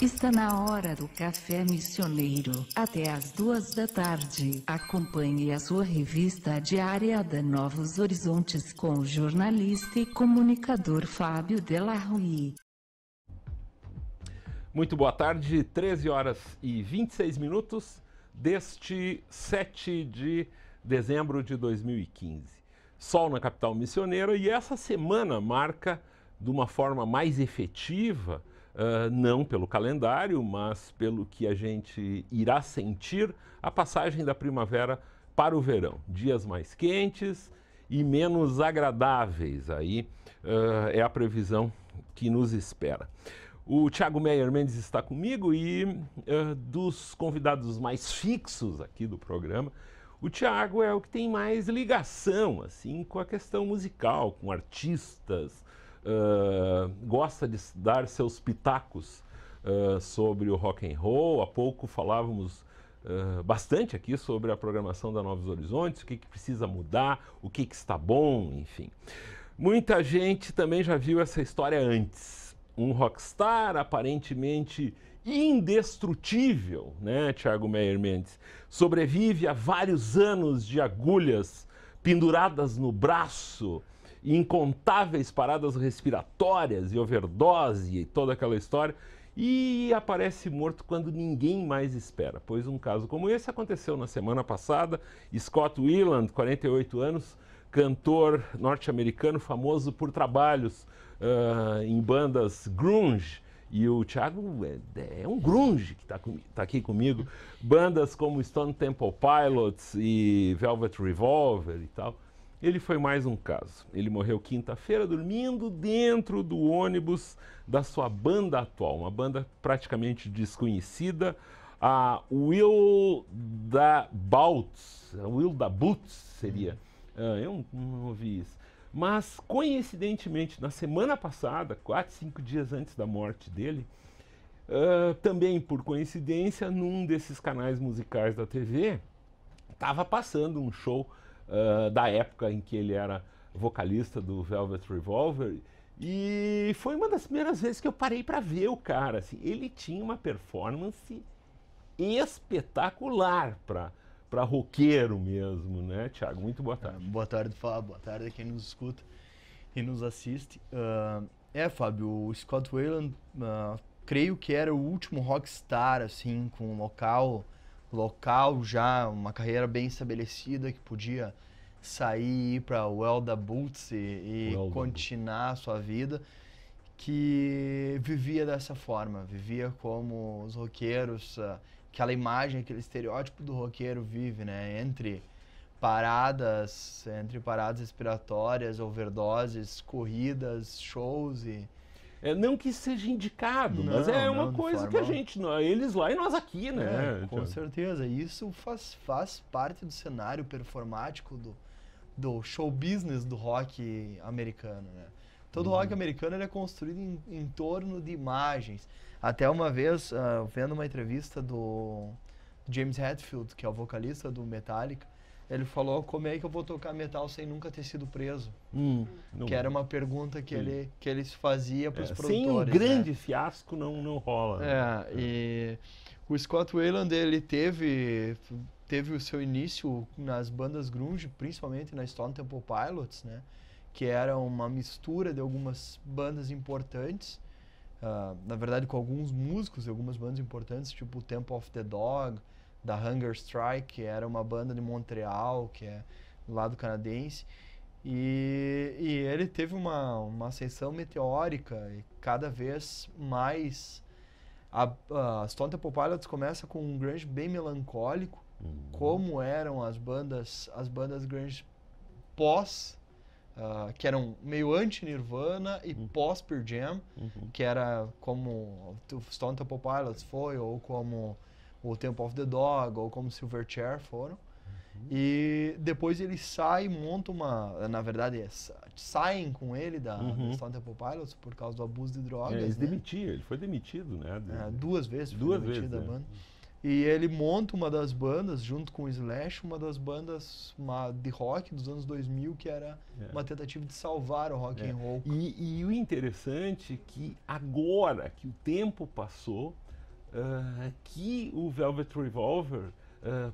Está na hora do café missioneiro, até às 2 da tarde. Acompanhe a sua revista diária da Novos Horizontes com o jornalista e comunicador Fábio Delarue. Muito boa tarde, 13 horas e 26 minutos deste 7 de dezembro de 2015. Sol na capital missioneira, e essa semana marca de uma forma mais efetiva, não pelo calendário, mas pelo que a gente irá sentir, a passagem da primavera para o verão. Dias mais quentes e menos agradáveis, aí é a previsão que nos espera. O Thiago Meyer Mendes está comigo e dos convidados mais fixos aqui do programa, o Thiago é o que tem mais ligação assim, com a questão musical, com artistas, gosta de dar seus pitacos sobre o rock and roll. Há pouco falávamos bastante aqui sobre a programação da Novos Horizontes, o que precisa mudar, o que está bom, enfim. Muita gente também já viu essa história antes. Um rockstar aparentemente indestrutível, né, Thiago Meyer Mendes, sobrevive a vários anos de agulhas penduradas no braço, incontáveis paradas respiratórias e overdose e toda aquela história, e aparece morto quando ninguém mais espera. Pois um caso como esse aconteceu na semana passada. Scott Weiland, 48 anos, cantor norte-americano famoso por trabalhos em bandas grunge, e o Thiago é um grunge que está aqui comigo, bandas como Stone Temple Pilots e Velvet Revolver e tal. Ele foi mais um caso. Ele morreu quinta-feira dormindo dentro do ônibus da sua banda atual, uma banda praticamente desconhecida, a Will da Boots seria. Eu não ouvi isso. Mas, coincidentemente, na semana passada, 4, 5 dias antes da morte dele, também por coincidência, num desses canais musicais da TV, estava passando um show da época em que ele era vocalista do Velvet Revolver, e foi uma das primeiras vezes que eu parei para ver o cara. Assim, ele tinha uma performance espetacular para roqueiro mesmo, né, Thiago? Muito boa tarde. Boa tarde, Fábio. Boa tarde a quem nos escuta e nos assiste. Fábio, o Scott Weiland, creio que era o último rockstar, assim, com um local já, uma carreira bem estabelecida, que podia sair e ir para o Well da Boots e continuar a sua vida, que vivia dessa forma, vivia como os roqueiros, aquela imagem, aquele estereótipo do roqueiro vive, né? Entre paradas respiratórias, overdoses, corridas, shows e... não que seja indicado, mas é uma coisa que a gente, eles lá e nós aqui, né? Com certeza, isso faz parte do cenário performático do show business do rock americano, né? Todo rock americano ele é construído em torno de imagens. Até uma vez, vendo uma entrevista do James Hetfield, que é o vocalista do Metallica, ele falou: como é que eu vou tocar metal sem nunca ter sido preso? Que era uma pergunta que ele fazia para os produtores. Sem um grande fiasco não rola. E o Scott Weiland, ele teve o seu início nas bandas grunge, principalmente na Stone Temple Pilots, né? Que era uma mistura de algumas bandas importantes, na verdade com alguns músicos de algumas bandas importantes, tipo o Temple of the Dog, da Hunger Strike, que era uma banda de Montreal, que é do lado canadense. E ele teve uma ascensão meteórica, e cada vez mais a Stone Temple Pilots começa com um grunge bem melancólico, como eram as bandas grunge pós, que eram meio anti-Nirvana e pós-Pearl Jam, que era como o Stone Temple Pilots foi, ou como o Temple of the Dog, ou como Silverchair foram. E depois ele sai e monta na verdade, saem com ele da Stone Temple Pilots por causa do abuso de drogas. Ele foi demitido, né? 2 vezes foi demitido da banda. E ele monta uma das bandas, junto com o Slash, uma das bandas de rock dos anos 2000, que era uma tentativa de salvar o rock and roll. E o interessante é que agora que o tempo passou, que o Velvet Revolver,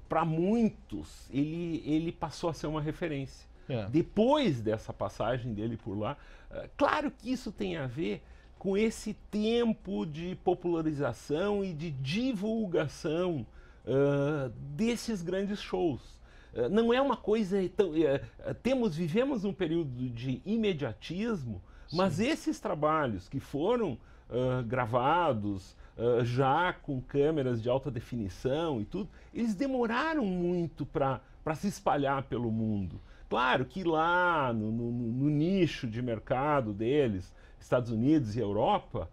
para muitos, ele passou a ser uma referência. Depois dessa passagem dele por lá, claro que isso tem a ver com esse tempo de popularização e de divulgação desses grandes shows. Não é uma coisa tão... vivemos um período de imediatismo, mas esses trabalhos que foram gravados já com câmeras de alta definição e tudo, eles demoraram muito para se espalhar pelo mundo. Claro que lá no nicho de mercado deles, Estados Unidos e Europa,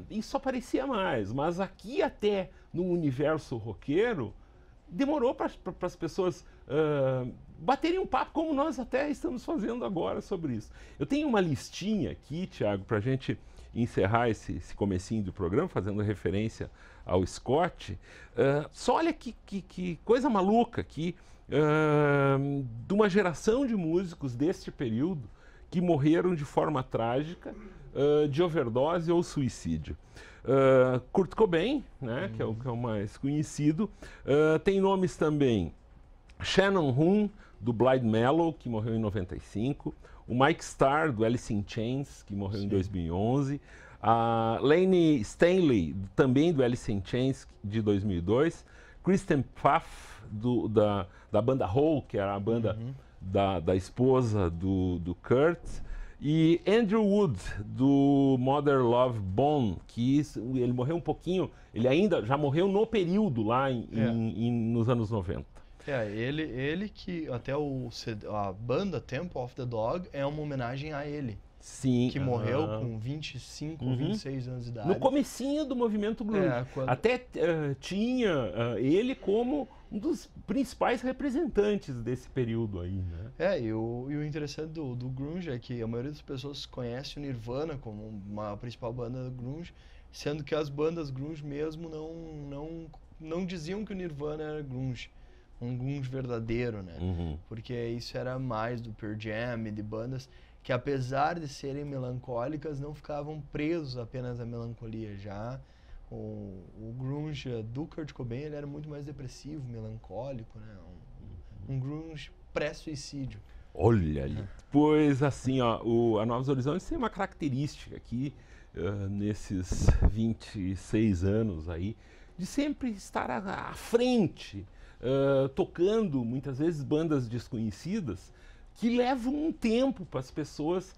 isso aparecia mais, mas aqui até no universo roqueiro, demorou para as pessoas baterem um papo, como nós até estamos fazendo agora sobre isso. Eu tenho uma listinha aqui, Thiago, para a gente encerrar esse comecinho do programa, fazendo referência ao Scott. Só olha que coisa maluca aqui, de uma geração de músicos deste período que morreram de forma trágica, de overdose ou suicídio. Kurt Cobain, né, que é o mais conhecido. Tem nomes também: Shannon Hoon, do Blind Mellow, que morreu em 95. O Mike Starr, do Alice in Chains, que morreu em 2011. A Lane Stanley, também do Alice in Chains, de 2002. Kristen Pfaff, da banda Hole, que era a banda da esposa do Kurt. E Andrew Wood, do Mother Love Bone, que ele morreu um pouquinho, ele ainda já morreu no período lá nos anos 90. Ele que até a banda Temple of the Dog é uma homenagem a ele. Sim. Que morreu com 25 ou 26 anos de idade. No comecinho do movimento grunge. Até tinha ele como um dos principais representantes desse período aí, né? E o interessante do grunge é que a maioria das pessoas conhece o Nirvana como uma principal banda grunge, sendo que as bandas grunge mesmo não diziam que o Nirvana era grunge. Um grunge verdadeiro, né? Porque isso era mais do Pearl Jam e de bandas que, apesar de serem melancólicas, não ficavam presos apenas à melancolia. Já o grunge do Kurt Cobain, ele era muito mais depressivo, melancólico, né? Um grunge pré-suicídio. Olha ali. Pois assim, a Novos Horizontes tem uma característica aqui, nesses 26 anos aí, de sempre estar à frente, tocando muitas vezes bandas desconhecidas que levam um tempo para as pessoas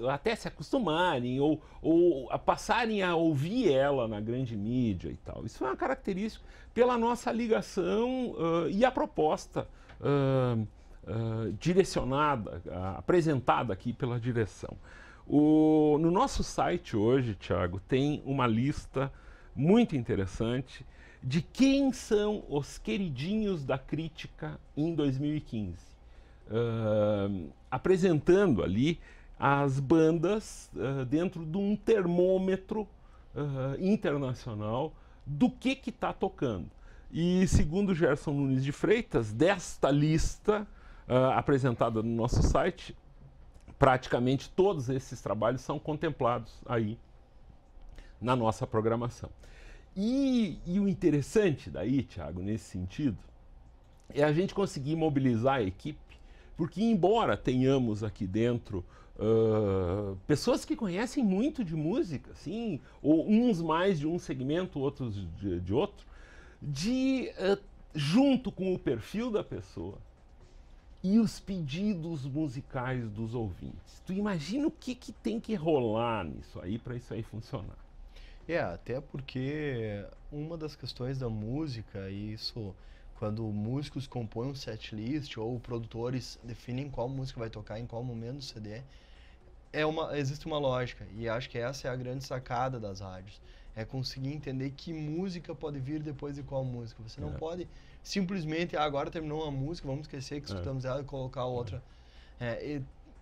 até se acostumarem ou a passarem a ouvir ela na grande mídia e tal. Isso é uma característica pela nossa ligação e a proposta direcionada, apresentada aqui pela direção. No nosso site hoje, Thiago, tem uma lista muito interessante de quem são os queridinhos da crítica em 2015. Apresentando ali as bandas dentro de um termômetro internacional do que está tocando. E segundo Gerson Nunes de Freitas, desta lista apresentada no nosso site, praticamente todos esses trabalhos são contemplados aí na nossa programação. E o interessante daí, Thiago, nesse sentido, é a gente conseguir mobilizar a equipe, porque embora tenhamos aqui dentro pessoas que conhecem muito de música, assim, ou uns mais de um segmento, outros de outro, junto com o perfil da pessoa e os pedidos musicais dos ouvintes. Tu imagina o que tem que rolar nisso aí para isso aí funcionar? Até porque uma das questões da música, isso quando músicos compõem um setlist ou produtores definem qual música vai tocar em qual momento do CD, existe uma lógica, e acho que essa é a grande sacada das rádios, é conseguir entender que música pode vir depois de qual música. Você não pode simplesmente, agora terminou uma música, vamos esquecer que escutamos ela e colocar outra.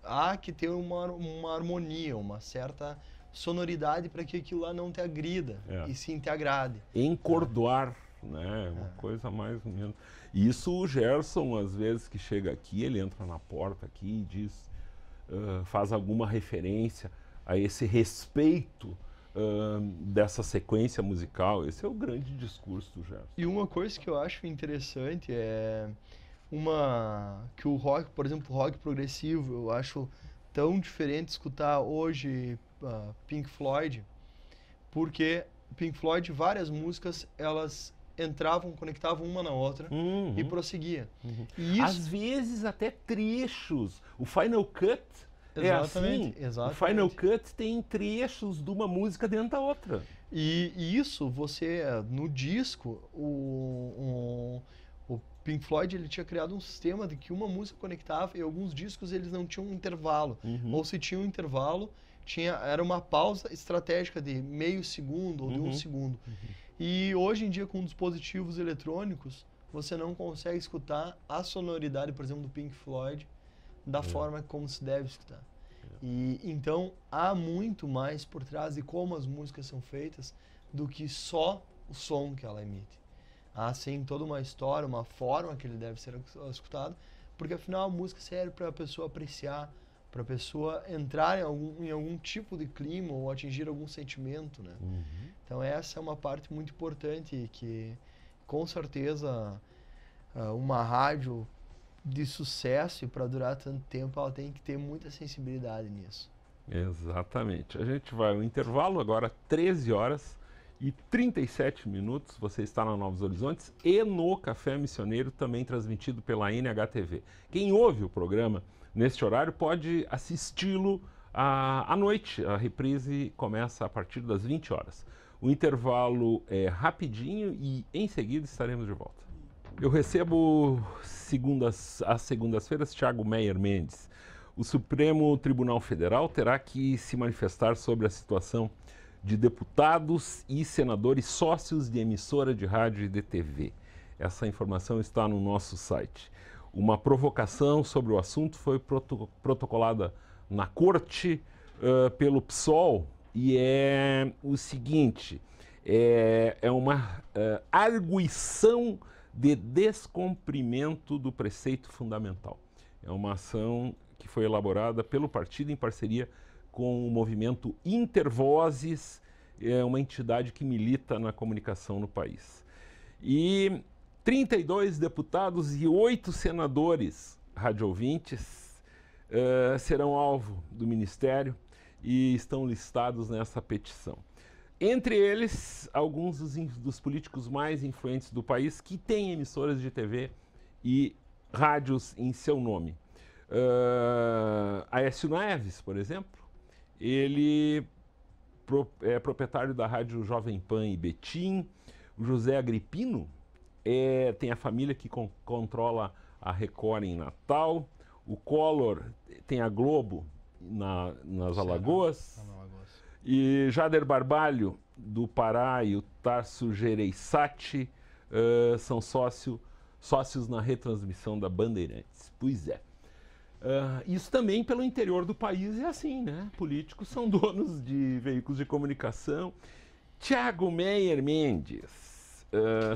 Há que ter uma harmonia, uma certa sonoridade para que aquilo lá não te agrida e sim te agrade. Encordoar, né? Uma coisa mais ou menos. Isso o Gerson, às vezes que chega aqui, ele entra na porta aqui e diz, faz alguma referência a esse respeito dessa sequência musical. Esse é o grande discurso do Gerson. E uma coisa que eu acho interessante é que o rock, por exemplo, o rock progressivo, eu acho tão diferente escutar hoje Pink Floyd, porque Pink Floyd, várias músicas, elas entravam, conectavam uma na outra e prosseguia. E isso... Às vezes até trechos. O Final Cut é assim. Exatamente. O Final Cut tem trechos de uma música dentro da outra. E isso, você, no disco, o Pink Floyd, ele tinha criado um sistema de que uma música conectava e alguns discos eles não tinham um intervalo. Ou se tinha um intervalo, era uma pausa estratégica de meio segundo ou de um segundo. E hoje em dia, com dispositivos eletrônicos, você não consegue escutar a sonoridade, por exemplo, do Pink Floyd da forma como se deve escutar. E então há muito mais por trás de como as músicas são feitas do que só o som que ela emite. Há sim toda uma história, uma forma que ele deve ser escutado, porque afinal a música serve para a pessoa apreciar, para a pessoa entrar em algum tipo de clima ou atingir algum sentimento, né? Então essa é uma parte muito importante que, com certeza, uma rádio de sucesso e para durar tanto tempo, ela tem que ter muita sensibilidade nisso. Exatamente. A gente vai ao intervalo agora, 13 horas e 37 minutos. Você está na Novos Horizontes e no Café Missioneiro, também transmitido pela NHTV. Quem ouve o programa neste horário pode assisti-lo à noite. A reprise começa a partir das 20 horas. O intervalo é rapidinho e em seguida estaremos de volta. Eu recebo às segundas-feiras Thiago Meyer Mendes. O Supremo Tribunal Federal terá que se manifestar sobre a situação de deputados e senadores sócios de emissora de rádio e de TV. Essa informação está no nosso site. Uma provocação sobre o assunto foi protocolada na corte pelo PSOL e é o seguinte, é uma arguição de descumprimento do preceito fundamental. É uma ação que foi elaborada pelo partido em parceria com o movimento Intervozes, uma entidade que milita na comunicação no país. E 32 deputados e 8 senadores radioouvintes serão alvo do Ministério e estão listados nessa petição. Entre eles, alguns dos políticos mais influentes do país que têm emissoras de TV e rádios em seu nome. Aécio Neves, por exemplo, ele é proprietário da rádio Jovem Pan e Betim. O José Agripino tem a família que controla a Record em Natal. O Collor tem a Globo nas Alagoas. E Jader Barbalho, do Pará, e o Tarso Gereissati são sócios na retransmissão da Bandeirantes. Pois é. Isso também pelo interior do país é assim, né? Políticos são donos de veículos de comunicação. Thiago Meyer Mendes,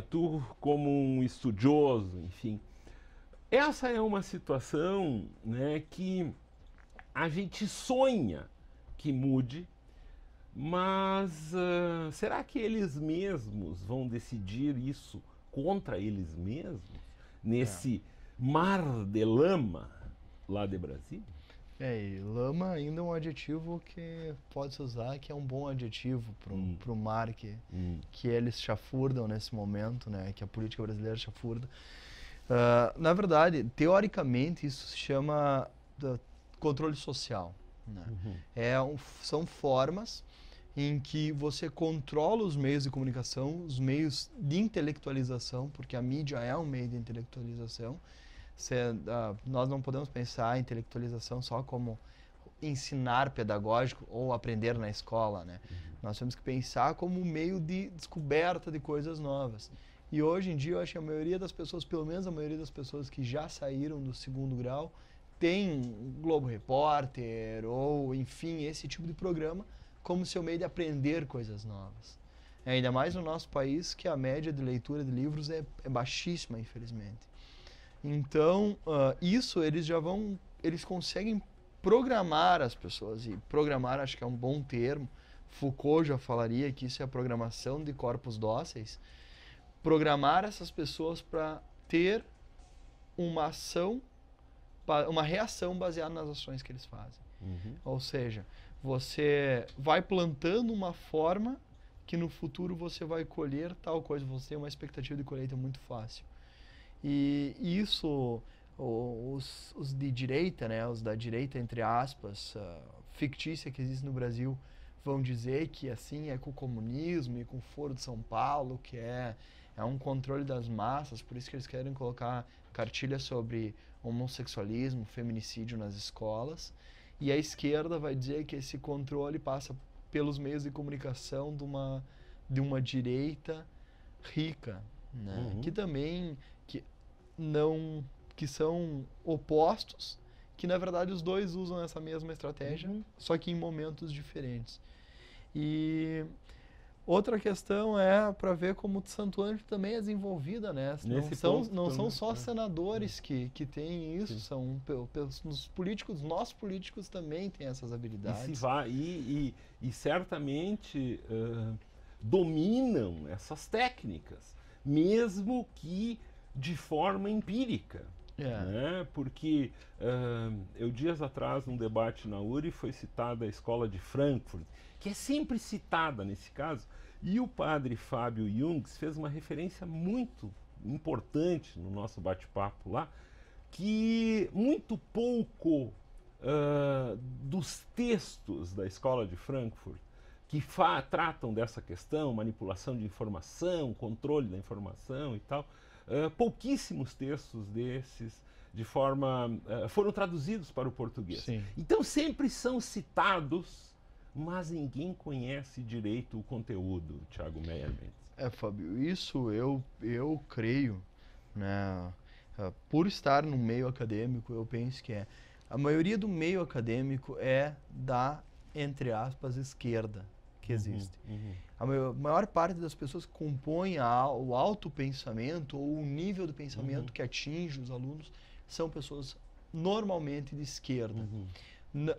tu como um estudioso, enfim, essa é uma situação, né, que a gente sonha que mude, mas será que eles mesmos vão decidir isso contra eles mesmos? Nesse mar de lama lá de Brasília? E lama ainda é um adjetivo que pode-se usar, que é um bom adjetivo para o mar que eles chafurdam nesse momento, né, que a política brasileira chafurda. Na verdade, teoricamente, isso se chama controle social, né? São formas em que você controla os meios de comunicação, os meios de intelectualização, porque a mídia é um meio de intelectualização. Nós não podemos pensar a intelectualização só como ensinar pedagógico ou aprender na escola, né? Nós temos que pensar como um meio de descoberta de coisas novas. E hoje em dia eu acho que a maioria das pessoas, pelo menos a maioria das pessoas que já saíram do segundo grau, tem Globo Repórter ou, enfim, esse tipo de programa como seu meio de aprender coisas novas. Ainda mais no nosso país, que a média de leitura de livros é baixíssima, infelizmente. Então, isso eles conseguem programar as pessoas, e programar acho que é um bom termo, Foucault já falaria que isso é a programação de corpos dóceis, programar essas pessoas para ter uma ação, uma reação baseada nas ações que eles fazem. Ou seja, você vai plantando uma forma que no futuro você vai colher tal coisa, você tem uma expectativa de colheita muito fácil. E isso, os de direita, né, os da direita, entre aspas, fictícia que existe no Brasil, vão dizer que assim é com o comunismo e com o Foro de São Paulo, que é um controle das massas, por isso que eles querem colocar cartilha sobre homossexualismo, feminicídio nas escolas. E a esquerda vai dizer que esse controle passa pelos meios de comunicação de uma direita rica, né? Que também que são opostos, que na verdade os dois usam essa mesma estratégia, só que em momentos diferentes. E outra questão é para ver como o Santo Ângelo também é desenvolvida, né? Não são só senadores que têm isso, são os políticos, nós políticos também têm essas habilidades. E certamente dominam essas técnicas, mesmo que de forma empírica. Né? Porque eu dias atrás, num debate na URI, foi citada a escola de Frankfurt, que é sempre citada nesse caso, e o padre Fábio Jungs fez uma referência muito importante no nosso bate-papo lá, que muito pouco dos textos da escola de Frankfurt que tratam dessa questão, manipulação de informação, controle da informação e tal, pouquíssimos textos desses foram traduzidos para o português. Sim. Então sempre são citados, mas ninguém conhece direito o conteúdo, Thiago Meyer Mendes. Fábio, isso eu creio, né? Por estar no meio acadêmico, eu penso que a maioria do meio acadêmico é da, entre aspas, esquerda que existe. A maior parte das pessoas que compõem o autopensamento ou o nível do pensamento que atinge os alunos são pessoas normalmente de esquerda.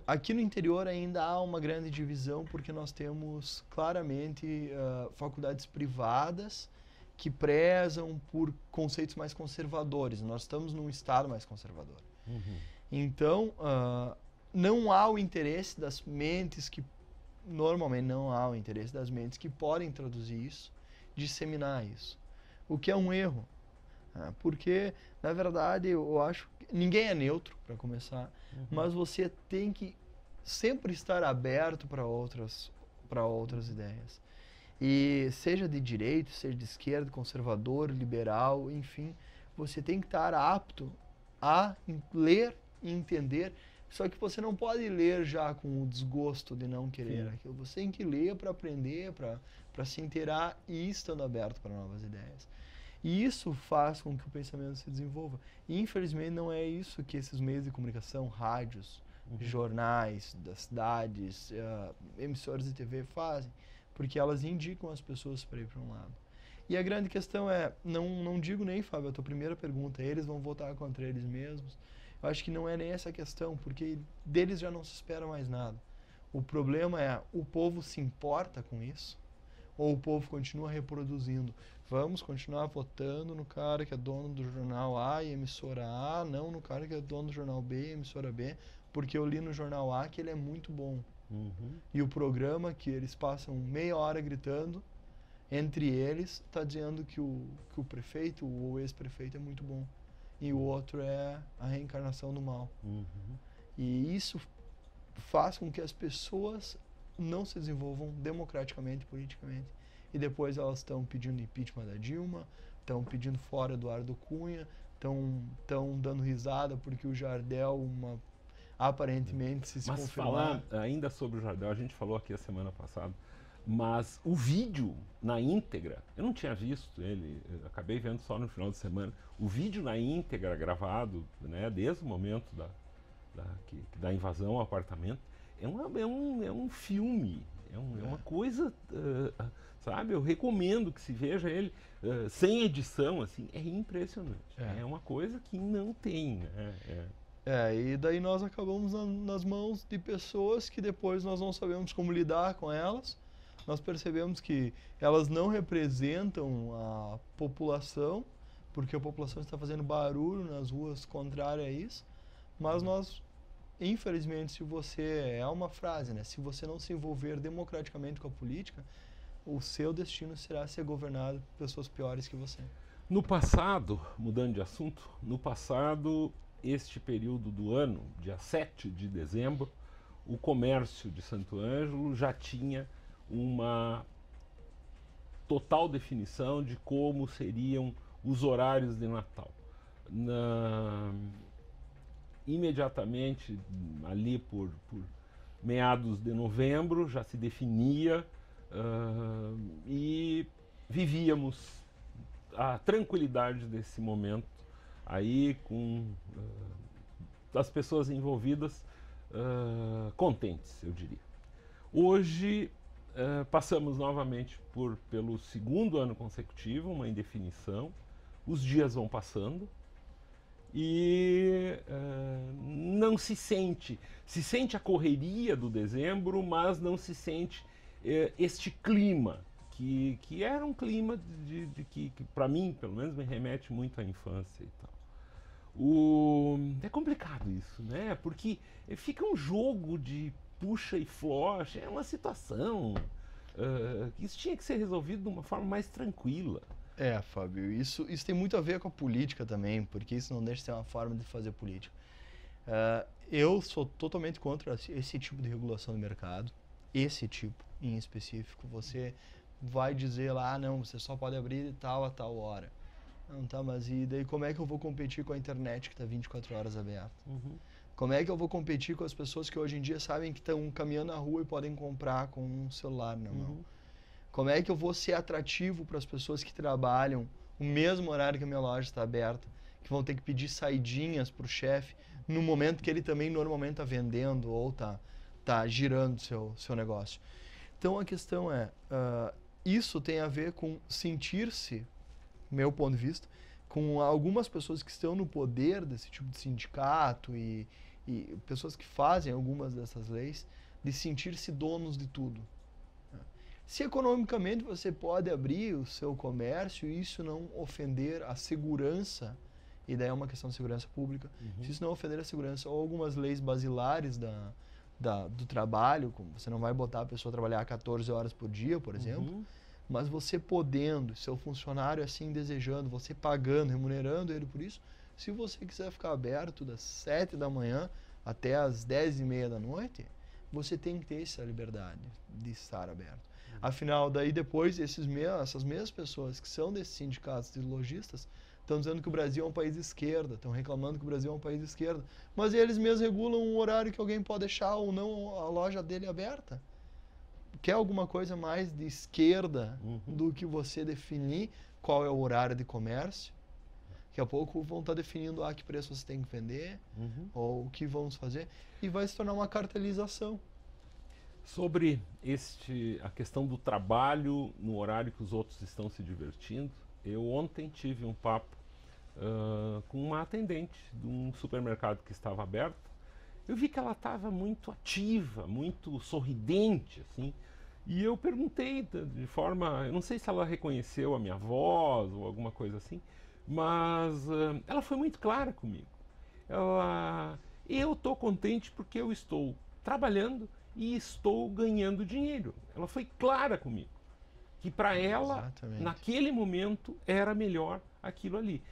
Aqui no interior ainda há uma grande divisão porque nós temos claramente faculdades privadas que prezam por conceitos mais conservadores. Nós estamos num estado mais conservador. Então, não há o interesse das mentes que normalmente não há o interesse das mentes que podem traduzir isso, disseminar isso. O que é um erro. Porque, na verdade, eu acho que ninguém é neutro, para começar, mas você tem que sempre estar aberto para outras ideias. E seja de direita, seja de esquerda, conservador, liberal, enfim, você tem que estar apto a ler e entender. Só que você não pode ler já com o desgosto de não querer aquilo. Você tem que ler para aprender, para se inteirar e estando aberto para novas ideias. E isso faz com que o pensamento se desenvolva. E, infelizmente, não é isso que esses meios de comunicação, rádios, jornais das cidades, emissoras de TV fazem, porque elas indicam as pessoas para ir para um lado. E a grande questão não digo nem, Fábio, a tua primeira pergunta, eles vão votar contra eles mesmos. Eu acho que não é nem essa questão, porque deles já não se espera mais nada. O problema é, o povo se importa com isso? Ou o povo continua reproduzindo? Vamos continuar votando no cara que é dono do jornal A e emissora A, não no cara que é dono do jornal B e emissora B, porque eu li no jornal A que ele é muito bom. E o programa que eles passam meia hora gritando, entre eles, está dizendo que o prefeito ou o ex-prefeito é muito bom. E o outro é a reencarnação do mal. E isso faz com que as pessoas não se desenvolvam democraticamente, politicamente. E depois elas estão pedindo impeachment da Dilma, estão pedindo fora Eduardo Cunha, estão dando risada porque o Jardel aparentemente se confirmar. Mas falar ainda sobre o Jardel, a gente falou aqui a semana passada, mas o vídeo na íntegra, eu não tinha visto ele, eu acabei vendo só no final de semana, o vídeo na íntegra gravado, né, desde o momento da invasão ao apartamento, é um filme, é uma coisa, sabe, eu recomendo que se veja ele sem edição, assim, é impressionante, é uma coisa que não tem, né? E daí nós acabamos nas mãos de pessoas que depois nós não sabemos como lidar com elas, nós percebemos que elas não representam a população, porque a população está fazendo barulho nas ruas contrário a isso, mas nós, infelizmente, se você, é uma frase, né? Se você não se envolver democraticamente com a política, o seu destino será ser governado por pessoas piores que você. No passado, mudando de assunto, no passado, este período do ano, dia 7 de dezembro, o comércio de Santo Ângelo já tinha uma total definição de como seriam os horários de Natal. Imediatamente, ali por meados de novembro, já se definia e vivíamos a tranquilidade desse momento aí com as pessoas envolvidas contentes, eu diria. Hoje passamos novamente pelo segundo ano consecutivo, uma indefinição, os dias vão passando e não se sente a correria do dezembro, mas não se sente este clima, que era um clima que para mim, pelo menos, me remete muito à infância e tal. É complicado isso, né? Porque fica um jogo de puxa e flocha, é uma situação que isso tinha que ser resolvido de uma forma mais tranquila. Fábio, isso tem muito a ver com a política também, porque isso não deixa de ser uma forma de fazer política. Eu sou totalmente contra esse tipo de regulação do mercado, esse tipo em específico. Você vai dizer lá, não, você só pode abrir de tal a tal hora. Não, tá, mas e daí como é que eu vou competir com a internet que está 24 horas aberta? Uhum. Como é que eu vou competir com as pessoas que hoje em dia sabem que estão caminhando na rua e podem comprar com um celular na mão? Uhum. Como é que eu vou ser atrativo para as pessoas que trabalham o mesmo horário que a minha loja está aberta, que vão ter que pedir saidinhas para o chefe no momento que ele também normalmente está vendendo ou tá girando seu negócio? Então a questão é, isso tem a ver com sentir-se, meu ponto de vista, com algumas pessoas que estão no poder desse tipo de sindicato e pessoas que fazem algumas dessas leis, de sentir-se donos de tudo. Se economicamente você pode abrir o seu comércio e isso não ofender a segurança, e daí é uma questão de segurança pública, se isso não ofender a segurança ou algumas leis basilares do trabalho, como você não vai botar a pessoa a trabalhar 14 horas por dia, por exemplo, mas você podendo, seu funcionário assim desejando, você pagando, remunerando ele por isso, se você quiser ficar aberto das 7 da manhã até as 10h30 da noite, você tem que ter essa liberdade de estar aberto. Afinal, daí depois, essas mesmas pessoas que são desses sindicatos de lojistas estão dizendo que o Brasil é um país de esquerda, estão reclamando que o Brasil é um país de esquerda, mas eles mesmos regulam um horário que alguém pode deixar ou não a loja dele aberta. Quer alguma coisa mais de esquerda do que você definir qual é o horário de comércio? Daqui a pouco vão estar definindo que preço você tem que vender, ou o que vamos fazer, e vai se tornar uma cartelização. Sobre a questão do trabalho no horário que os outros estão se divertindo, eu ontem tive um papo com uma atendente de um supermercado que estava aberto. Eu vi que ela estava muito ativa, muito sorridente, assim, e eu perguntei de forma, eu não sei se ela reconheceu a minha voz ou alguma coisa assim, mas ela foi muito clara comigo. Eu estou contente porque eu estou trabalhando e estou ganhando dinheiro. Ela foi clara comigo, que para ela, Exatamente, naquele momento, era melhor aquilo ali.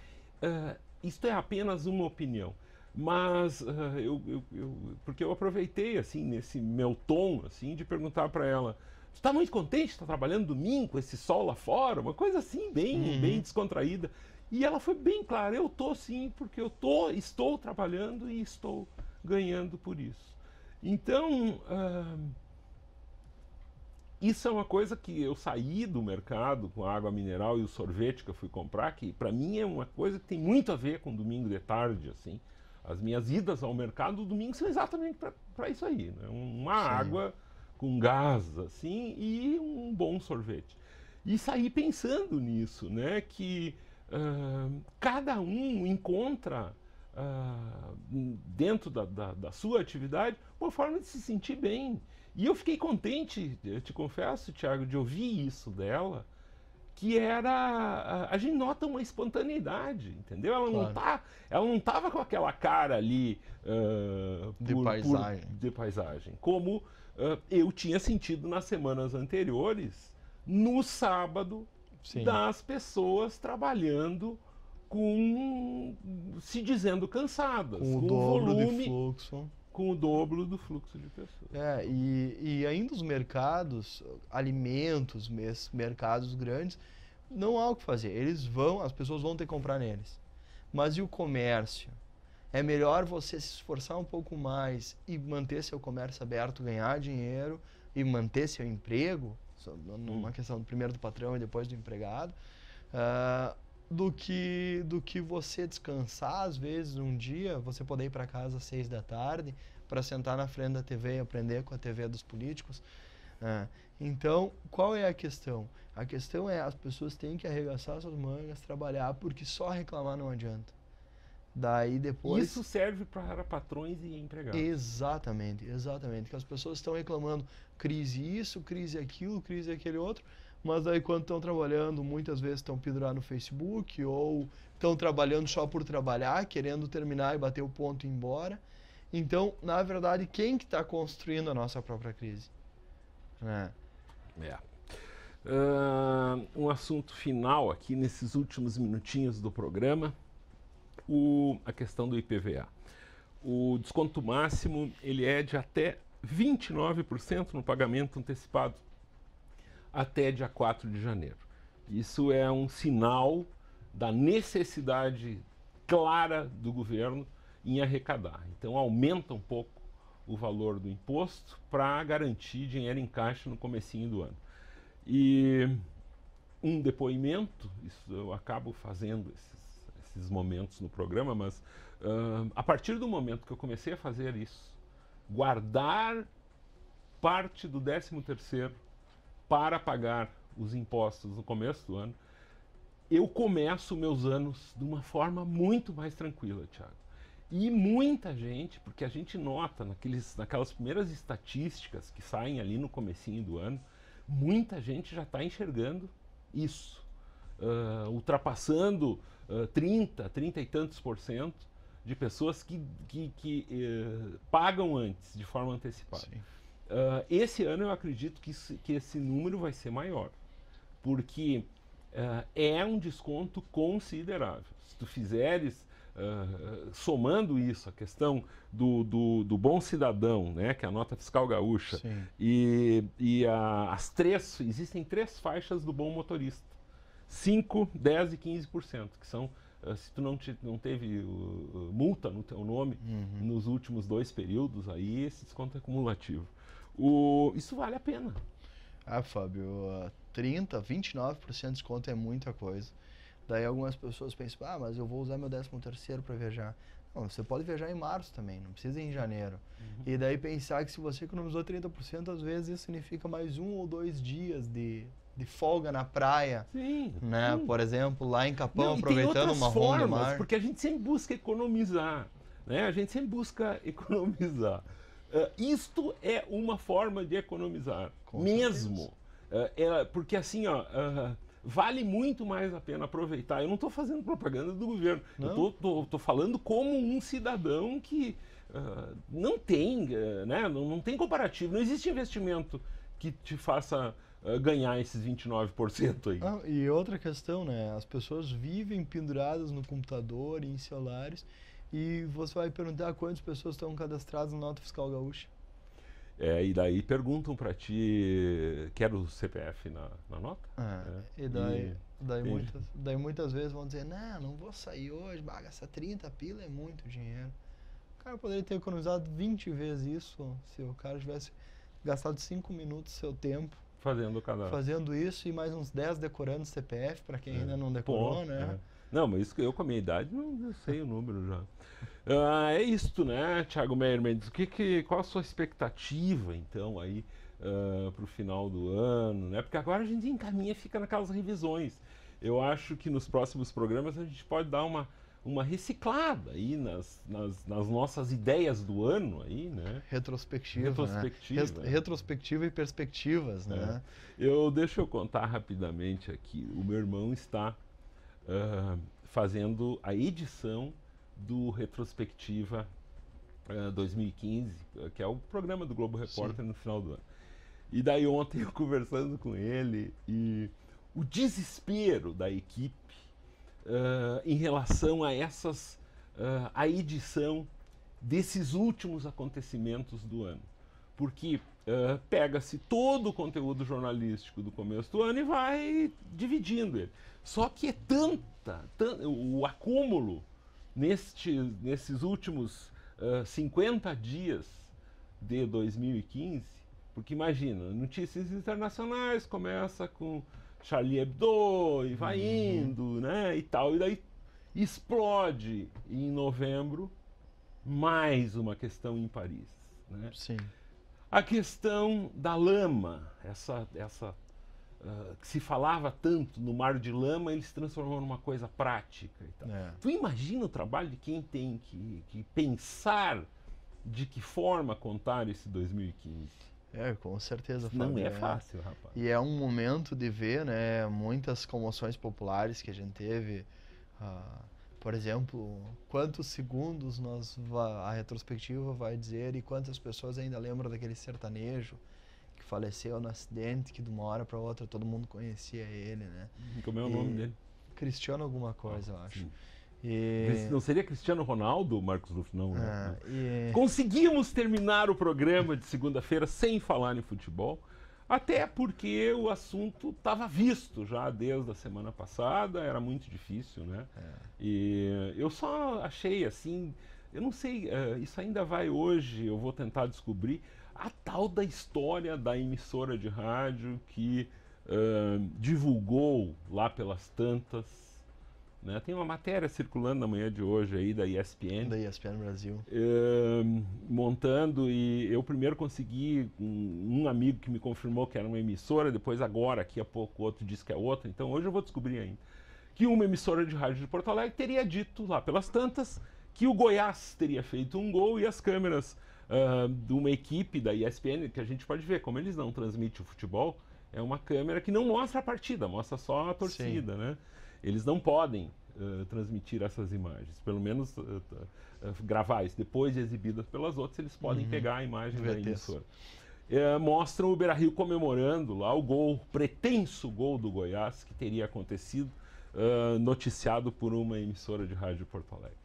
Isto é apenas uma opinião, mas porque eu aproveitei assim nesse meu tom assim de perguntar para ela: "Você está muito contente? Está trabalhando domingo com esse sol lá fora?" Uma coisa assim bem descontraída. E ela foi bem clara: "Eu estou sim, porque estou trabalhando e estou ganhando por isso." Então, isso é uma coisa que eu saí do mercado com a água mineral e o sorvete que eu fui comprar, que para mim é uma coisa que tem muito a ver com domingo de tarde, assim. As minhas idas ao mercado do domingo são exatamente para isso aí, né? Uma água com gás, assim, e um bom sorvete. E saí pensando nisso, né? Que cada um encontra dentro da sua atividade uma forma de se sentir bem. E eu fiquei contente, eu te confesso, Thiago, de ouvir isso dela, que era... A gente nota uma espontaneidade, entendeu? Ela não estava com aquela cara ali de paisagem, como eu tinha sentido nas semanas anteriores, no sábado, Sim. das pessoas trabalhando se dizendo cansadas, com o dobro de fluxo. Com o dobro do fluxo de pessoas. E ainda os mercados, alimentos, mercados grandes, não há o que fazer. As pessoas vão ter que comprar neles. Mas e o comércio? É melhor você se esforçar um pouco mais e manter seu comércio aberto, ganhar dinheiro e manter seu emprego, numa questão primeiro do patrão e depois do empregado, do que você descansar, às vezes, um dia, você poder ir para casa às 6 da tarde para sentar na frente da TV e aprender com a TV dos políticos. Então, qual é a questão? A questão é as pessoas têm que arregaçar suas mangas, trabalhar, porque só reclamar não adianta. Daí depois... Isso serve para patrões e empregados. Exatamente. Que as pessoas estão reclamando crise isso, crise aquilo, crise aquele outro, mas daí quando estão trabalhando, muitas vezes estão pendurados no Facebook ou estão trabalhando só por trabalhar, querendo terminar e bater o ponto e ir embora. Então, na verdade, quem que está construindo a nossa própria crise? Um assunto final aqui nesses últimos minutinhos do programa, a questão do IPVA. O desconto máximo ele é de até 29% no pagamento antecipado até dia 4 de janeiro. Isso é um sinal da necessidade clara do governo em arrecadar. Então aumenta um pouco o valor do imposto para garantir dinheiro em caixa no comecinho do ano. E um depoimento, isso eu acabo fazendo esses momentos no programa, mas a partir do momento que eu comecei a fazer isso, guardar parte do 13º para pagar os impostos no começo do ano, eu começo meus anos de uma forma muito mais tranquila, Thiago. E muita gente, porque a gente nota naquelas primeiras estatísticas que saem ali no comecinho do ano, muita gente já está enxergando isso, ultrapassando 30 e tantos % de pessoas que pagam antes, de forma antecipada. Esse ano eu acredito que esse número vai ser maior, porque é um desconto considerável. Se tu fizeres, somando isso, a questão do bom cidadão, né, que é a nota fiscal gaúcha, existem 3 faixas do bom motorista, 5%, 10% e 15%, que são, se tu não teve multa no teu nome nos últimos 2 períodos, aí esse desconto é cumulativo. Isso vale a pena. Fábio, 29% de desconto é muita coisa. Daí algumas pessoas pensam, mas eu vou usar meu 13º para viajar. Não, você pode viajar em março também, não precisa ir em janeiro. E daí pensar que se você economizou 30%, às vezes isso significa mais 1 ou 2 dias de folga na praia. Sim. Por exemplo, lá em Capão, aproveitando uma ronda mar. Porque a gente sempre busca economizar, né? A gente sempre busca economizar. Isto é uma forma de economizar, mesmo. Porque assim, vale muito mais a pena aproveitar. Eu não estou fazendo propaganda do governo. Não. Eu estou falando como um cidadão que não tem, né? Não tem comparativo. Não existe investimento que te faça ganhar esses 29% aí. E outra questão, né? As pessoas vivem penduradas no computador, em celulares, e você vai perguntar quantas pessoas estão cadastradas na nota fiscal gaúcha. E daí perguntam para ti, quer o CPF na nota? E daí muitas vezes vão dizer, não vou sair hoje, gastar 30 pila é muito dinheiro. O cara poderia ter economizado 20 vezes isso se o cara tivesse gastado 5 minutos do seu tempo fazendo o cadastro. Fazendo isso e mais uns 10 decorando o CPF, para quem ainda não decorou, né? Não, mas isso que eu com a minha idade não sei o número já. É isto, né, Thiago Meyer Mendes? Qual a sua expectativa, então, aí para o final do ano, né? Porque agora a gente encaminha, fica naquelas revisões. Eu acho que nos próximos programas a gente pode dar uma uma reciclada aí nas nossas ideias do ano aí, né? Retrospectiva, né? Retrospectiva e perspectivas, né? Deixa eu contar rapidamente aqui. O meu irmão está fazendo a edição do Retrospectiva 2015, que é o programa do Globo Repórter no final do ano. E daí ontem eu conversando com ele e o desespero da equipe em relação a a edição desses últimos acontecimentos do ano. Porque pega-se todo o conteúdo jornalístico do começo do ano e vai dividindo ele. Só que é o acúmulo nesses últimos 50 dias de 2015, porque imagina, notícias internacionais começa com Charlie Hebdo e vai indo, né, e tal, e daí explode em novembro mais uma questão em Paris, né? Sim. A questão da lama, que se falava tanto no mar de lama, ele se transformou numa coisa prática e tal. Tu imagina o trabalho de quem tem que pensar de que forma contar esse 2015? Com certeza, Fábio. Não é fácil, rapaz. E é um momento de ver, né, muitas comoções populares que a gente teve. Por exemplo, quantos segundos a retrospectiva vai dizer e quantas pessoas ainda lembram daquele sertanejo que faleceu no acidente, que de uma hora para outra todo mundo conhecia ele, né? Como é o nome dele? Cristiano alguma coisa, eu acho. Não seria Cristiano Ronaldo, Marcos Ruff, não, né? Conseguimos terminar o programa de segunda-feira sem falar em futebol, até porque o assunto estava visto já desde a semana passada, era muito difícil, né? E eu só achei assim, eu não sei, isso ainda vai hoje, eu vou tentar descobrir a tal da história da emissora de rádio que divulgou lá pelas tantas, né? Tem uma matéria circulando na manhã de hoje aí da ESPN. Da ESPN Brasil. Montando, e eu primeiro consegui um amigo que me confirmou que era uma emissora, depois agora, aqui a pouco, outro disse que é outra, então hoje eu vou descobrir ainda. Que uma emissora de rádio de Porto Alegre teria dito lá pelas tantas que o Goiás teria feito um gol e as câmeras de uma equipe da ESPN, que a gente pode ver, como eles não transmitem o futebol, é uma câmera que não mostra a partida, mostra só a torcida, né? Eles não podem transmitir essas imagens, pelo menos gravar isso. Depois de exibidas pelas outras, eles podem pegar a imagem da emissora. Mostram o Beira-Rio comemorando lá o gol, pretenso gol do Goiás, que teria acontecido, noticiado por uma emissora de rádio de Porto Alegre.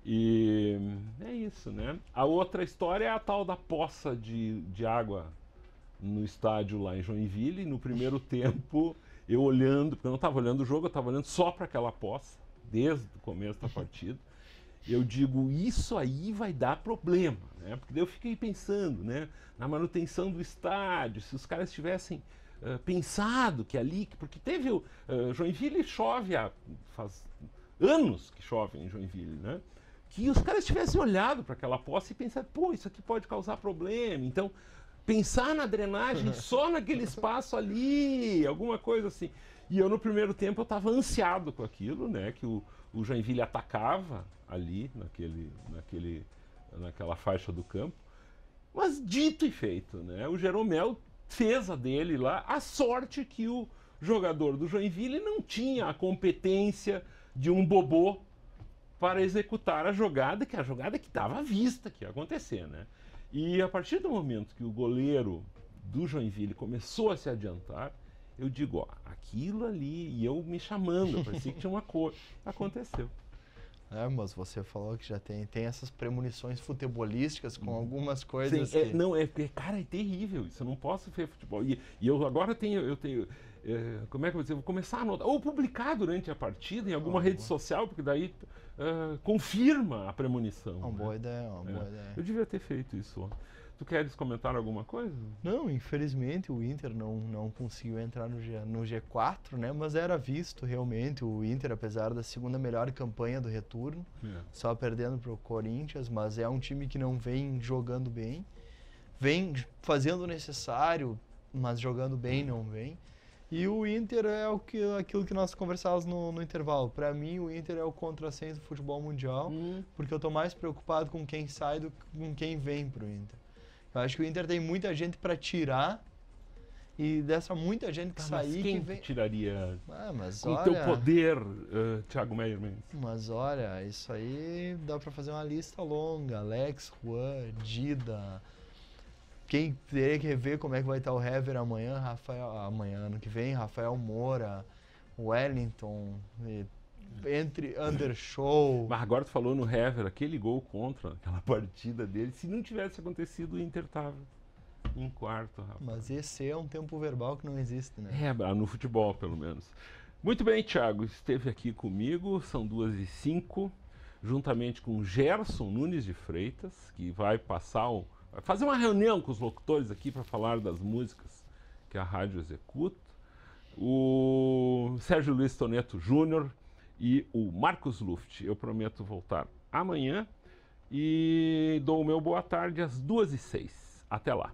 E é isso, né? A outra história é a tal da poça de água no estádio lá em Joinville. No primeiro tempo, eu olhando, porque eu não estava olhando o jogo, eu estava olhando só para aquela poça, desde o começo da partida. Eu digo, isso aí vai dar problema, né? Porque daí eu fiquei pensando, né, na manutenção do estádio, se os caras tivessem pensado que ali, porque teve Joinville chove faz anos que chove em Joinville, né? Que os caras tivessem olhado para aquela poça e pensado, pô, isso aqui pode causar problema, então pensar na drenagem só naquele espaço ali, alguma coisa assim. E eu no primeiro tempo eu estava ansiado com aquilo, né, que o Joinville atacava ali naquela faixa do campo. Mas dito e feito, né, o Jeromel fez a dele lá, a sorte que o jogador do Joinville não tinha a competência de um bobô para executar a jogada que estava à vista que ia acontecer, né? E a partir do momento que o goleiro do Joinville começou a se adiantar, eu digo, ó, aquilo ali, e eu me chamando, parecia que tinha uma cor. Aconteceu. Mas você falou que já tem essas premonições futebolísticas com algumas coisas. Sim, cara, é terrível isso, eu não posso ver futebol. E eu agora tenho como é que eu vou dizer? Vou começar a anotar, ou publicar durante a partida em alguma rede social, porque daí confirma a premonição. Uma boa ideia, uma boa ideia. Eu devia ter feito isso ontem. Tu queres comentar alguma coisa? Não, infelizmente o Inter não conseguiu entrar no G4, né? Mas era visto realmente o Inter, apesar da segunda melhor campanha do retorno, só perdendo para o Corinthians, mas é um time que não vem jogando bem, vem fazendo o necessário, mas jogando bem não vem. E o Inter é aquilo que nós conversávamos no intervalo. Para mim, o Inter é o contrassenso do futebol mundial, porque eu tô mais preocupado com quem sai do que com quem vem pro Inter. Eu acho que o Inter tem muita gente para tirar, e dessa muita gente que sair... Mas quem que vem... tiraria mas com o olha, teu poder, Thiago Meyer Mendes? Mas olha, isso aí dá para fazer uma lista longa. Alex, Juan, Dida... Quem teria que rever como é que vai estar o Hever amanhã, ano que vem, Rafael Moura, Wellington, entre Undershow. Mas agora tu falou no Hever, aquele gol contra, aquela partida dele, se não tivesse acontecido, o Inter tava em quarto, rapaz. Mas esse é um tempo verbal que não existe, né? No futebol, pelo menos. Muito bem, Thiago, esteve aqui comigo, são 2h05, juntamente com Gerson Nunes de Freitas, que vai fazer uma reunião com os locutores aqui para falar das músicas que a rádio executa. O Sérgio Luiz Toneto Júnior e o Marcos Luft. Eu prometo voltar amanhã e dou o meu boa tarde às 2h06. Até lá.